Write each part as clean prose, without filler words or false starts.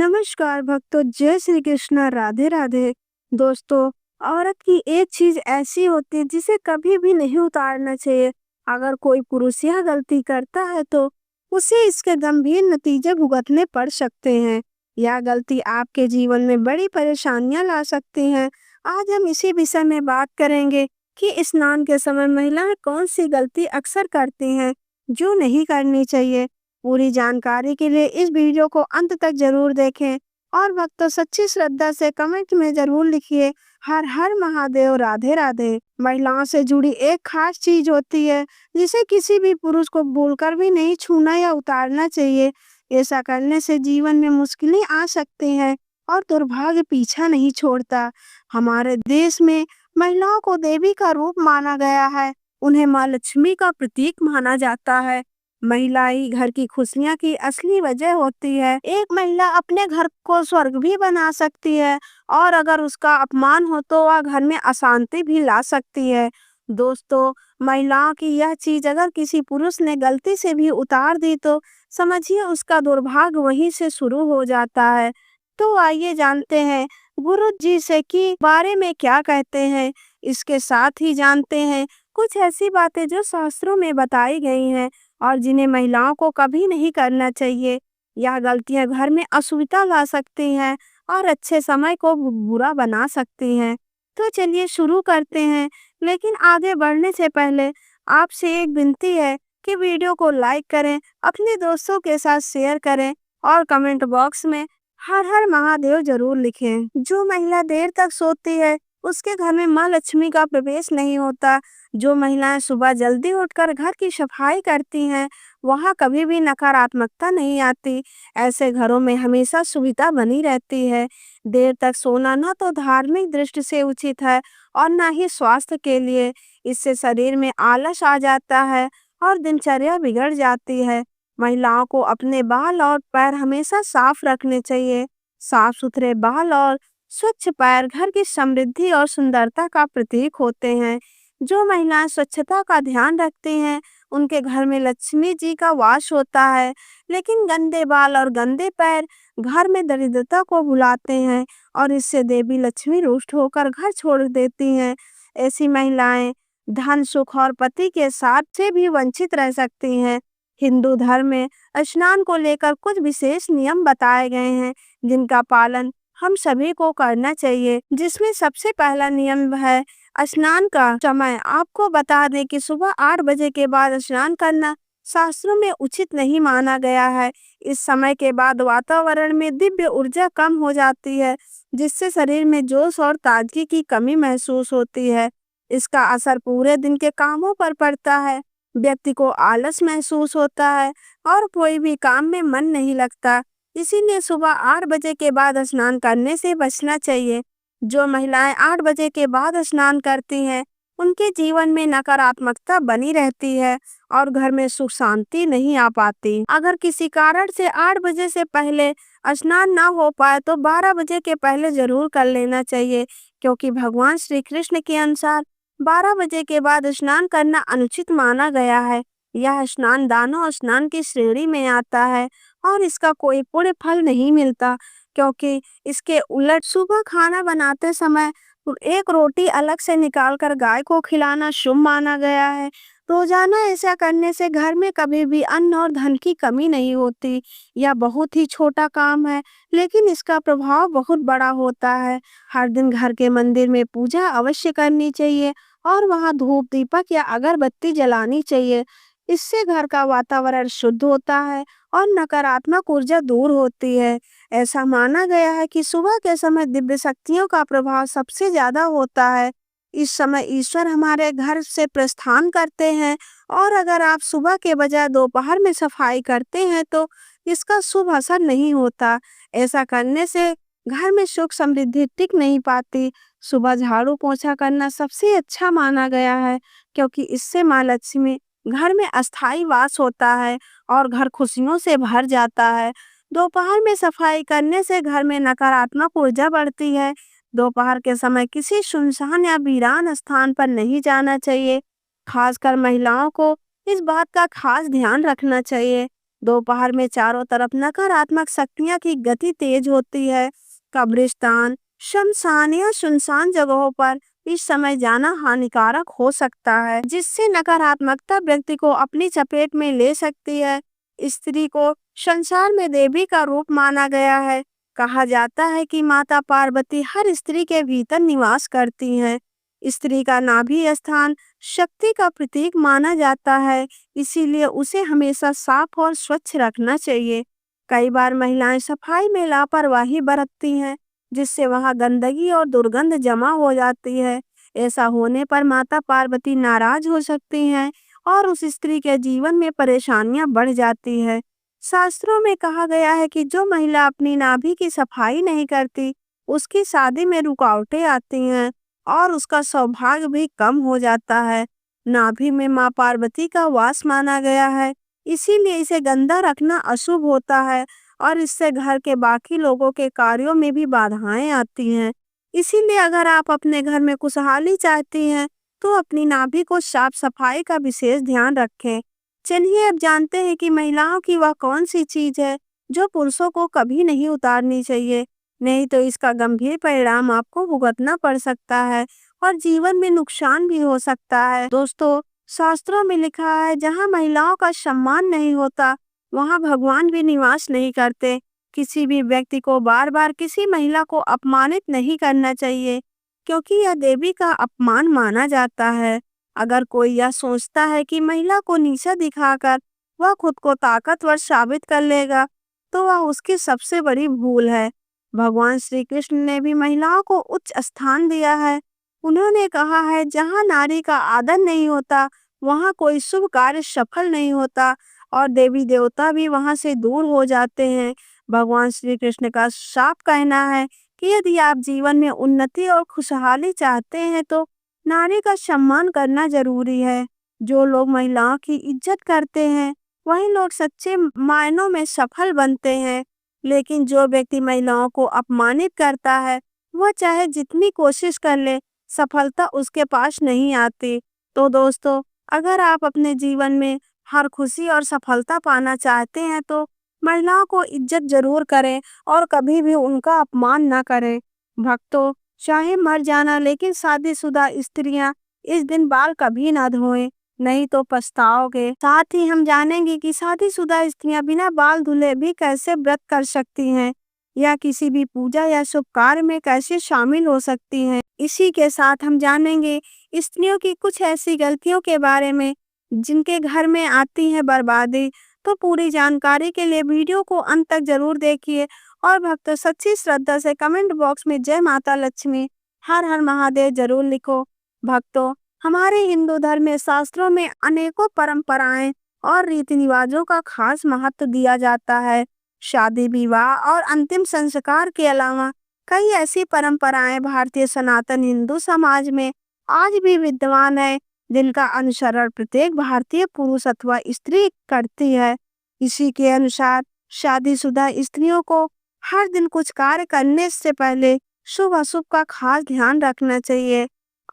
नमस्कार भक्तों, जय श्री कृष्ण, राधे राधे। दोस्तों, औरत की एक चीज ऐसी होती है जिसे कभी भी नहीं उतारना चाहिए। अगर कोई पुरुष यह गलती करता है तो उसे इसके गंभीर नतीजे भुगतने पड़ सकते हैं। यह गलती आपके जीवन में बड़ी परेशानियां ला सकती हैं। आज हम इसी विषय में बात करेंगे कि स्नान के समय महिलाएं कौन सी गलती अक्सर करती हैं जो नहीं करनी चाहिए। पूरी जानकारी के लिए इस वीडियो को अंत तक जरूर देखें और भक्तों, सच्ची श्रद्धा से कमेंट में जरूर लिखिए हर हर महादेव, राधे राधे। महिलाओं से जुड़ी एक खास चीज होती है जिसे किसी भी पुरुष को भूलकर भी नहीं छूना या उतारना चाहिए। ऐसा करने से जीवन में मुश्किलें आ सकती हैं और दुर्भाग्य पीछा नहीं छोड़ता। हमारे देश में महिलाओं को देवी का रूप माना गया है। उन्हें माँ लक्ष्मी का प्रतीक माना जाता है। महिला ही घर की खुशियाँ की असली वजह होती है। एक महिला अपने घर को स्वर्ग भी बना सकती है और अगर उसका अपमान हो तो वह घर में अशांति भी ला सकती है। दोस्तों, महिलाओं की यह चीज अगर किसी पुरुष ने गलती से भी उतार दी तो समझिए उसका दुर्भाग्य वहीं से शुरू हो जाता है। तो आइए जानते हैं गुरु जी से कि बारे में क्या कहते हैं। इसके साथ ही जानते हैं कुछ ऐसी बातें जो शास्त्रों में बताई गई हैं और जिन्हें महिलाओं को कभी नहीं करना चाहिए। यह गलतियां घर में असुविधा ला सकती हैं और अच्छे समय को बुरा बना सकती हैं। तो चलिए शुरू करते हैं, लेकिन आगे बढ़ने से पहले आपसे एक विनती है कि वीडियो को लाइक करें, अपने दोस्तों के साथ शेयर करें और कमेंट बॉक्स में हर हर महादेव जरूर लिखें। जो महिला देर तक सोती है उसके घर में माँ लक्ष्मी का प्रवेश नहीं होता। जो महिलाएं सुबह जल्दी उठकर घर की सफाई करती हैं वहां कभी भी नकारात्मकता नहीं आती। ऐसे घरों में हमेशा सुविधा बनी रहती है। देर तक सोना न तो धार्मिक दृष्टि से उचित है और न ही स्वास्थ्य के लिए। इससे शरीर में आलस आ जाता है और दिनचर्या बिगड़ जाती है। महिलाओं को अपने बाल और पैर हमेशा साफ रखने चाहिए। साफ सुथरे बाल और स्वच्छ पैर घर की समृद्धि और सुंदरता का प्रतीक होते हैं। जो महिलाएं स्वच्छता का ध्यान रखती हैं उनके घर में लक्ष्मी जी का वास होता है। लेकिन गंदे बाल और गंदे पैर घर में दरिद्रता को बुलाते हैं और इससे देवी लक्ष्मी रुष्ट होकर घर छोड़ देती हैं। ऐसी महिलाएं धन, सुख और पति के साथ से भी वंचित रह सकती हैं। हिंदू धर्म में स्नान को लेकर कुछ विशेष नियम बताए गए हैं जिनका पालन हम सभी को करना चाहिए। जिसमें सबसे पहला नियम है स्नान का समय। आपको बता दें कि सुबह 8 बजे के बाद स्नान करना शास्त्रों में उचित नहीं माना गया है। इस समय के बाद वातावरण में दिव्य ऊर्जा कम हो जाती है जिससे शरीर में जोश और ताजगी की कमी महसूस होती है। इसका असर पूरे दिन के कामों पर पड़ता है। व्यक्ति को आलस महसूस होता है और कोई भी काम में मन नहीं लगता। इसीलिए सुबह 8 बजे के बाद स्नान करने से बचना चाहिए। जो महिलाएं 8 बजे के बाद स्नान करती हैं उनके जीवन में नकारात्मकता बनी रहती है और घर में सुख शांति नहीं आ पाती। अगर किसी कारण से 8 बजे से पहले स्नान ना हो पाए तो 12 बजे के पहले जरूर कर लेना चाहिए, क्योंकि भगवान श्री कृष्ण के अनुसार 12 बजे के बाद स्नान करना अनुचित माना गया है। यह स्नान दानों स्नान की श्रेणी में आता है और इसका कोई पुण्य फल नहीं मिलता, क्योंकि इसके उलट सुबह खाना बनाते समय एक रोटी अलग से निकालकर गाय को खिलाना शुभ माना गया है। रोजाना ऐसा करने से घर में कभी भी अन्न और धन की कमी नहीं होती। यह बहुत ही छोटा काम है लेकिन इसका प्रभाव बहुत बड़ा होता है। हर दिन घर के मंदिर में पूजा अवश्य करनी चाहिए और वहां धूप दीपक या अगरबत्ती जलानी चाहिए। इससे घर का वातावरण शुद्ध होता है और नकारात्मक ऊर्जा दूर होती है। ऐसा माना गया है कि सुबह के समय दिव्य शक्तियों का प्रभाव सबसे ज्यादा होता है। इस समय ईश्वर हमारे घर से प्रस्थान करते हैं और अगर आप सुबह के बजाय दोपहर में सफाई करते हैं तो इसका शुभ असर नहीं होता। ऐसा करने से घर में सुख समृद्धि टिक नहीं पाती। सुबह झाड़ू पोछा करना सबसे अच्छा माना गया है, क्योंकि इससे माँ लक्ष्मी घर में अस्थायी वास होता है और घर खुशियों से भर जाता है। दोपहर में सफाई करने से घर में नकारात्मक ऊर्जा बढ़ती है। दोपहर के समय किसी सुनसान या वीरान स्थान पर नहीं जाना चाहिए। खासकर महिलाओं को इस बात का खास ध्यान रखना चाहिए दोपहर में चारों तरफ नकारात्मक शक्तियां की गति तेज होती है। कब्रिस्तान, शमशान या सुनसान जगहों पर इस समय जाना हानिकारक हो सकता है, जिससे नकारात्मकता व्यक्ति को अपनी चपेट में ले सकती है। स्त्री को संसार में देवी का रूप माना गया है। कहा जाता है कि माता पार्वती हर स्त्री के भीतर निवास करती हैं। स्त्री का नाभि स्थान शक्ति का प्रतीक माना जाता है, इसीलिए उसे हमेशा साफ और स्वच्छ रखना चाहिए। कई बार महिलाएं सफाई में लापरवाही बरतती हैं, जिससे वहां गंदगी और दुर्गंध जमा हो जाती है। ऐसा होने पर माता पार्वती नाराज हो सकती हैं और उस स्त्री के जीवन में परेशानियां बढ़ जाती है। शास्त्रों में कहा गया है कि जो महिला अपनी नाभि की सफाई नहीं करती, उसकी शादी में रुकावटें आती हैं और उसका सौभाग्य भी कम हो जाता है। नाभि में मां पार्वती का वास माना गया है, इसीलिए इसे गंदा रखना अशुभ होता है और इससे घर के बाकी लोगों के कार्यों में भी बाधाएं आती हैं। इसीलिए अगर आप अपने घर में खुशहाली चाहती हैं, तो अपनी नाभि को साफ सफाई का विशेष ध्यान रखें। चलिए अब जानते हैं कि महिलाओं की वह कौन सी चीज है जो पुरुषों को कभी नहीं उतारनी चाहिए, नहीं तो इसका गंभीर परिणाम आपको भुगतना पड़ सकता है और जीवन में नुकसान भी हो सकता है। दोस्तों, शास्त्रों में लिखा है, जहाँ महिलाओं का सम्मान नहीं होता, वहाँ भगवान भी निवास नहीं करते। किसी भी व्यक्ति को बार बार किसी महिला को अपमानित नहीं करना चाहिए, क्योंकि यह देवी का अपमान माना जाता है। अगर कोई यह सोचता है कि महिला को नीचा दिखाकर वह खुद को ताकतवर साबित कर लेगा, तो वह उसकी सबसे बड़ी भूल है। भगवान श्री कृष्ण ने भी महिलाओं को उच्च स्थान दिया है। उन्होंने कहा है, जहाँ नारी का आदर नहीं होता, वहाँ कोई शुभ कार्य सफल नहीं होता और देवी देवता भी वहाँ से दूर हो जाते हैं। भगवान श्री कृष्ण का साफ कहना है कि यदि आप जीवन में उन्नति और खुशहाली चाहते हैं, तो नारी का सम्मान करना जरूरी है। जो लोग महिलाओं की इज्जत करते हैं, वही लोग सच्चे मायनों में सफल बनते हैं। लेकिन जो व्यक्ति महिलाओं को अपमानित करता है, वह चाहे जितनी कोशिश कर ले, सफलता उसके पास नहीं आती। तो दोस्तों, अगर आप अपने जीवन में हर खुशी और सफलता पाना चाहते हैं, तो महिलाओं को इज्जत जरूर करें और कभी भी उनका अपमान न करें। भक्तों, चाहे मर जाना, लेकिन शादीशुदा स्त्रियां इस दिन बाल कभी ना धोएं, नहीं तो पछताओगे। साथ ही हम जानेंगे कि शादीशुदा स्त्रियां बिना बाल धुले भी कैसे व्रत कर सकती हैं या किसी भी पूजा या शुभ कार्य में कैसे शामिल हो सकती हैं। इसी के साथ हम जानेंगे स्त्रियों की कुछ ऐसी गलतियों के बारे में जिनके घर में आती है बर्बादी। तो पूरी जानकारी के लिए वीडियो को अंत तक जरूर देखिए और भक्तों, सच्ची श्रद्धा से कमेंट बॉक्स में जय माता लक्ष्मी, हर हर महादेव जरूर लिखो। भक्तों, हमारे हिंदू धर्म में शास्त्रों में अनेकों परंपराएं और रीति रिवाजों का खास महत्व दिया जाता है। शादी, विवाह और अंतिम संस्कार के अलावा कई ऐसी परंपराएं भारतीय सनातन हिंदू समाज में आज भी विद्यमान है, जिनका अनुसरण प्रत्येक भारतीय पुरुष अथवा स्त्री करती है। इसी के अनुसार शादीशुदा स्त्रियों को हर दिन कुछ कार्य करने से पहले शुभ अशुभ का खास ध्यान रखना चाहिए।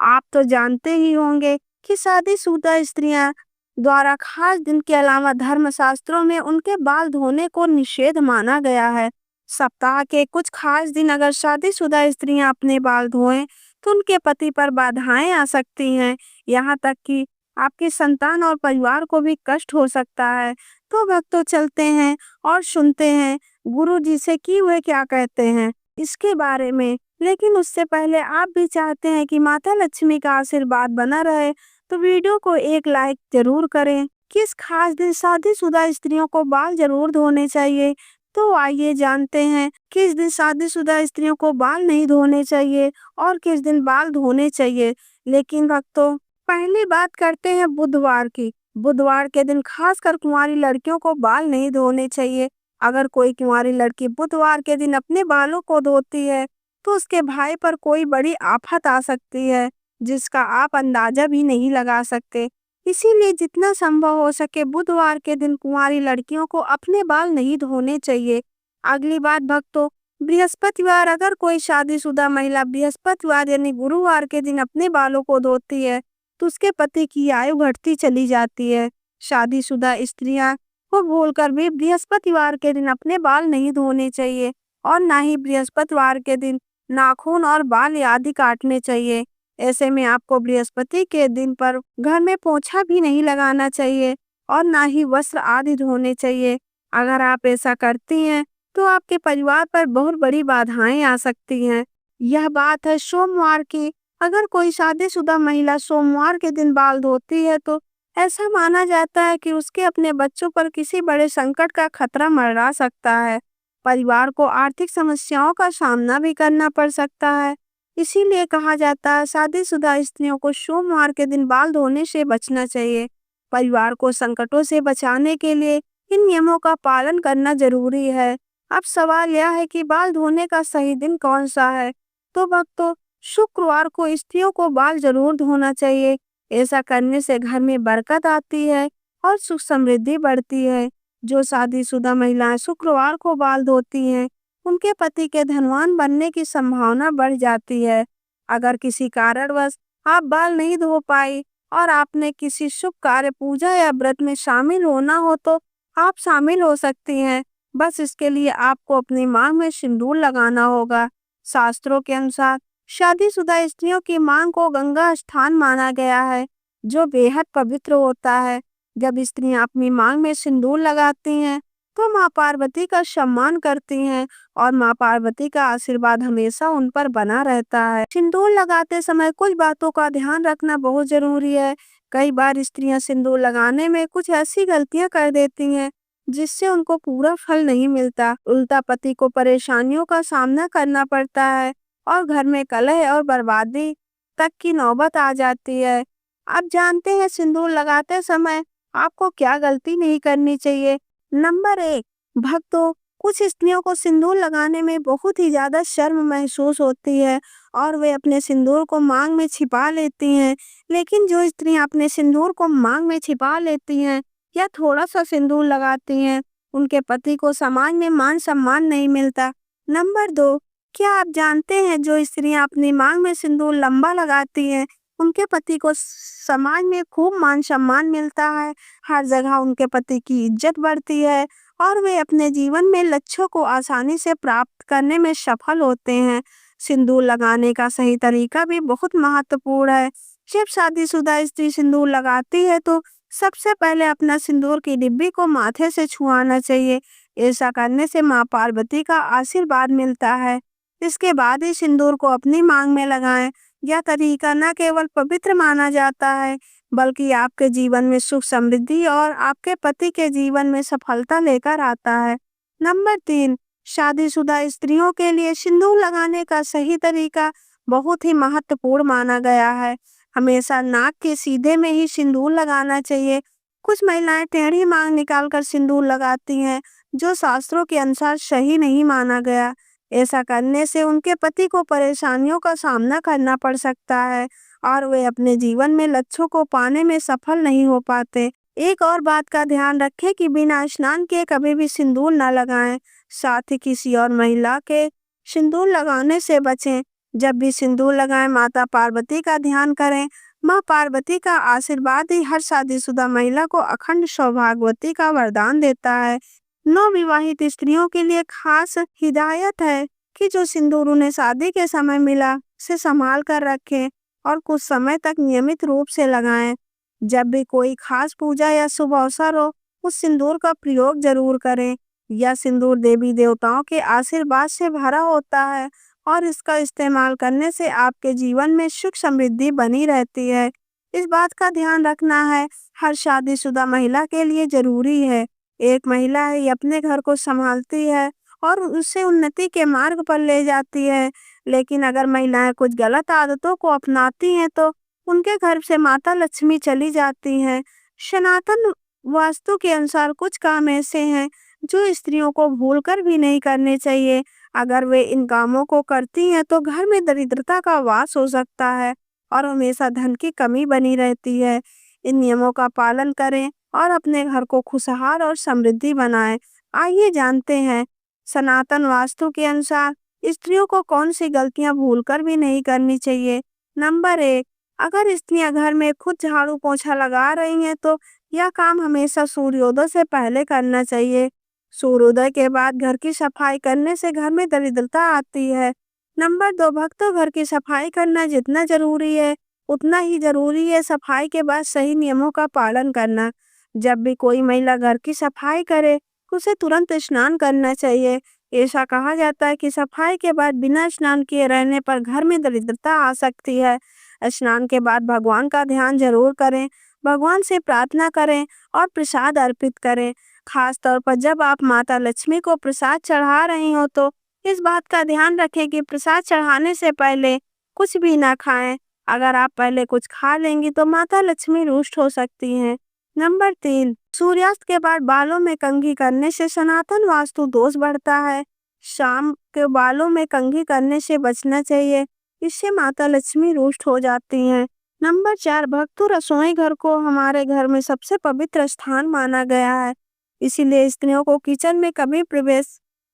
आप तो जानते ही होंगे कि शादीशुदा स्त्रियां द्वारा खास दिन के अलावा धर्मशास्त्रों में उनके बाल धोने को निषेध माना गया है। सप्ताह के कुछ खास दिन अगर शादीशुदा स्त्रियां अपने बाल धोएं, तो उनके पति पर बाधाएं आ सकती हैं, यहाँ तक कि आपकी संतान और परिवार को भी कष्ट हो सकता है। तो भक्तों, चलते हैं और सुनते हैं गुरु जी से कि वे क्या कहते हैं इसके बारे में। लेकिन उससे पहले आप भी चाहते हैं कि माता लक्ष्मी का आशीर्वाद बना रहे, तो वीडियो को एक लाइक जरूर करें। किस खास दिन शादीशुदा स्त्रियों को बाल जरूर धोने चाहिए, तो आइए जानते हैं किस दिन शादीशुदा स्त्रियों को बाल नहीं धोने चाहिए और किस दिन बाल धोने चाहिए। लेकिन भक्तों, पहली बात करते हैं बुधवार की। बुधवार के दिन खासकर कुंवारी लड़कियों को बाल नहीं धोने चाहिए। अगर कोई कुंवारी लड़की बुधवार के दिन अपने बालों को धोती है, तो उसके भाई पर कोई बड़ी आफत आ सकती है, जिसका आप अंदाजा भी नहीं लगा सकते। इसीलिए जितना संभव हो सके बुधवार के दिन कुंवारी लड़कियों को अपने बाल नहीं धोने चाहिए। अगली बात भक्तों, बृहस्पतिवार। अगर कोई शादीशुदा महिला बृहस्पतिवार यानी गुरुवार के दिन अपने बालों को धोती है, तो उसके पति की आयु घटती चली जाती है। शादीशुदा स्त्रियां को भूलकर भी बृहस्पतिवार के दिन अपने बाल नहीं धोने चाहिए और ना ही बृहस्पतिवार के दिन नाखून और बाल आदि काटने चाहिए। ऐसे में आपको बृहस्पति के दिन पर घर में पोछा भी नहीं लगाना चाहिए और ना ही वस्त्र आदि धोने चाहिए। अगर आप ऐसा करती हैं तो आपके परिवार पर बहुत बड़ी बाधाएं आ सकती हैं। यह बात है सोमवार की। अगर कोई शादीशुदा महिला सोमवार के दिन बाल धोती है तो ऐसा माना जाता है कि उसके अपने बच्चों पर किसी बड़े संकट का खतरा मंडरा सकता है। परिवार को आर्थिक समस्याओं का सामना भी करना पड़ सकता है। इसीलिए कहा जाता है शादीशुदा स्त्रियों को सोमवार के दिन बाल धोने से बचना चाहिए। परिवार को संकटों से बचाने के लिए इन नियमों का पालन करना जरूरी है। अब सवाल यह है कि बाल धोने का सही दिन कौन सा है। तो भक्तों, शुक्रवार को स्त्रियों को बाल जरूर धोना चाहिए। ऐसा करने से घर में बरकत आती है और सुख समृद्धि बढ़ती है। जो शादीशुदा महिलाएं शुक्रवार को बाल धोती हैं, उनके पति के धनवान बनने की संभावना बढ़ जाती है। अगर किसी कारणवश आप बाल नहीं धो पाई और आपने किसी शुभ कार्य, पूजा या व्रत में शामिल होना हो तो आप शामिल हो सकती हैं। बस इसके लिए आपको अपनी मांग में सिंदूर लगाना होगा। शास्त्रों के अनुसार शादीशुदा स्त्रियों की मांग को गंगा स्थान माना गया है, जो बेहद पवित्र होता है। जब स्त्रियां अपनी मांग में सिंदूर लगाती हैं तो माँ पार्वती का सम्मान करती हैं और माँ पार्वती का आशीर्वाद हमेशा उन पर बना रहता है। सिंदूर लगाते समय कुछ बातों का ध्यान रखना बहुत जरूरी है। कई बार स्त्रियां सिंदूर लगाने में कुछ ऐसी गलतियां कर देती हैं जिससे उनको पूरा फल नहीं मिलता। उल्टा पति को परेशानियों का सामना करना पड़ता है और घर में कलह और बर्बादी तक की नौबत आ जाती है। आप जानते हैं सिंदूर लगाते समय आपको क्या गलती नहीं करनी चाहिए। नंबर 1, भक्तों, कुछ स्त्रियों को सिंदूर लगाने में बहुत ही ज्यादा शर्म महसूस होती है और वे अपने सिंदूर को मांग में छिपा लेती हैं। लेकिन जो स्त्रियां अपने सिंदूर को मांग में छिपा लेती हैं या थोड़ा सा सिंदूर लगाती हैं, उनके पति को समाज में मान सम्मान नहीं मिलता। नंबर 2, क्या आप जानते हैं जो स्त्रियां अपनी मांग में सिंदूर लंबा लगाती हैं, उनके पति को समाज में खूब मान सम्मान मिलता है। हर जगह उनके पति की इज्जत बढ़ती है और वे अपने जीवन में लक्ष्यों को आसानी से प्राप्त करने में सफल होते हैं। सिंदूर लगाने का सही तरीका भी बहुत महत्वपूर्ण है। जब शादीशुदा स्त्री सिंदूर लगाती है तो सबसे पहले अपना सिंदूर की डिब्बी को माथे से छुआना चाहिए। ऐसा करने से माँ पार्वती का आशीर्वाद मिलता है। इसके बाद ही सिंदूर को अपनी मांग में लगाएं। यह तरीका न केवल पवित्र माना जाता है बल्कि आपके जीवन में सुख समृद्धि और आपके पति के जीवन में सफलता लेकर आता है। नंबर 3, शादीशुदा स्त्रियों के लिए सिंदूर लगाने का सही तरीका बहुत ही महत्वपूर्ण माना गया है। हमेशा नाक के सीधे में ही सिंदूर लगाना चाहिए। कुछ महिलाएं टेढ़ी मांग निकालकर सिंदूर लगाती हैं, जो शास्त्रों के अनुसार सही नहीं माना गया। ऐसा करने से उनके पति को परेशानियों का सामना करना पड़ सकता है और वे अपने जीवन में लक्ष्यों को पाने में सफल नहीं हो पाते। एक और बात का ध्यान रखें कि बिना स्नान किए कभी भी सिंदूर न लगाएं। साथ ही किसी और महिला के सिंदूर लगाने से बचें। जब भी सिंदूर लगाएं, माता पार्वती का ध्यान करें। माँ पार्वती का आशीर्वाद ही हर शादीशुदा महिला को अखंड सौभाग्यवती का वरदान देता है। नवविवाहित स्त्रियों के लिए खास हिदायत है कि जो सिंदूर उन्हें शादी के समय मिला उसे संभाल कर रखें और कुछ समय तक नियमित रूप से लगाएं। जब भी कोई खास पूजा या शुभ अवसर हो, उस सिंदूर का प्रयोग जरूर करें। यह सिंदूर देवी देवताओं के आशीर्वाद से भरा होता है और इसका इस्तेमाल करने से आपके जीवन में सुख समृद्धि बनी रहती है। इस बात का ध्यान रखना है, हर शादीशुदा महिला के लिए जरूरी है। एक महिला है, ये अपने घर को संभालती है और उसे उन्नति के मार्ग पर ले जाती है। लेकिन अगर महिलाएं कुछ गलत आदतों को अपनाती हैं तो उनके घर से माता लक्ष्मी चली जाती हैं। सनातन वास्तु के अनुसार कुछ काम ऐसे हैं जो स्त्रियों को भूलकर भी नहीं करने चाहिए। अगर वे इन कामों को करती हैं तो घर में दरिद्रता का वास हो सकता है और हमेशा धन की कमी बनी रहती है। इन नियमों का पालन करें और अपने घर को खुशहाल और समृद्धि बनाएं। आइए जानते हैं सनातन वास्तु के अनुसार स्त्रियों को कौन सी गलतियां भूलकर भी नहीं करनी चाहिए। नंबर 1, अगर स्त्रियां घर में खुद झाड़ू पोछा लगा रही हैं तो यह काम हमेशा सूर्योदय से पहले करना चाहिए। सूर्योदय के बाद घर की सफाई करने से घर में दरिद्रता आती है। नंबर 2, भक्तों, घर की सफाई करना जितना जरूरी है उतना ही जरूरी है सफाई के बाद सही नियमों का पालन करना। जब भी कोई महिला घर की सफाई करे, उसे तुरंत स्नान करना चाहिए। ऐसा कहा जाता है कि सफाई के बाद बिना स्नान किए रहने पर घर में दरिद्रता आ सकती है। स्नान के बाद भगवान का ध्यान जरूर करें, भगवान से प्रार्थना करें और प्रसाद अर्पित करें। खास तौर पर जब आप माता लक्ष्मी को प्रसाद चढ़ा रही हो तो इस बात का ध्यान रखें कि प्रसाद चढ़ाने से पहले कुछ भी ना खाएं। अगर आप पहले कुछ खा लेंगी तो माता लक्ष्मी रुष्ट हो सकती हैं। नंबर 3, सूर्यास्त के बाद बालों में कंघी करने से सनातन वास्तु दोष बढ़ता है। शाम के बालों में कंघी करने से बचना चाहिए, इससे माता लक्ष्मी रुष्ट हो जाती हैं। नंबर 4, भक्तों, रसोई घर को हमारे घर में सबसे पवित्र स्थान माना गया है। इसीलिए स्त्रियों को किचन में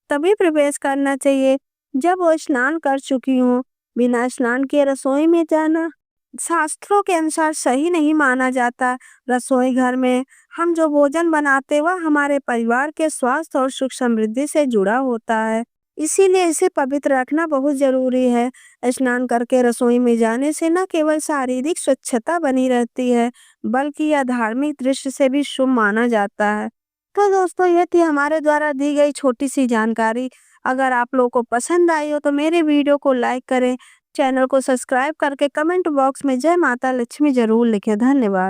तभी प्रवेश करना चाहिए जब वो स्नान कर चुकी हों। बिना स्नान किए रसोई में जाना शास्त्रों के अनुसार सही नहीं माना जाता। रसोई घर में हम जो भोजन बनाते वह हमारे परिवार के स्वास्थ्य और सुख समृद्धि से जुड़ा होता है, इसीलिए इसे पवित्र रखना बहुत जरूरी है। स्नान करके रसोई में जाने से न केवल शारीरिक स्वच्छता बनी रहती है बल्कि यह धार्मिक दृष्टि से भी शुभ माना जाता है। तो दोस्तों, यह थी हमारे द्वारा दी गई छोटी सी जानकारी। अगर आप लोगों को पसंद आई हो तो मेरे वीडियो को लाइक करें, चैनल को सब्सक्राइब करके कमेंट बॉक्स में जय माता लक्ष्मी जरूर लिखें। धन्यवाद।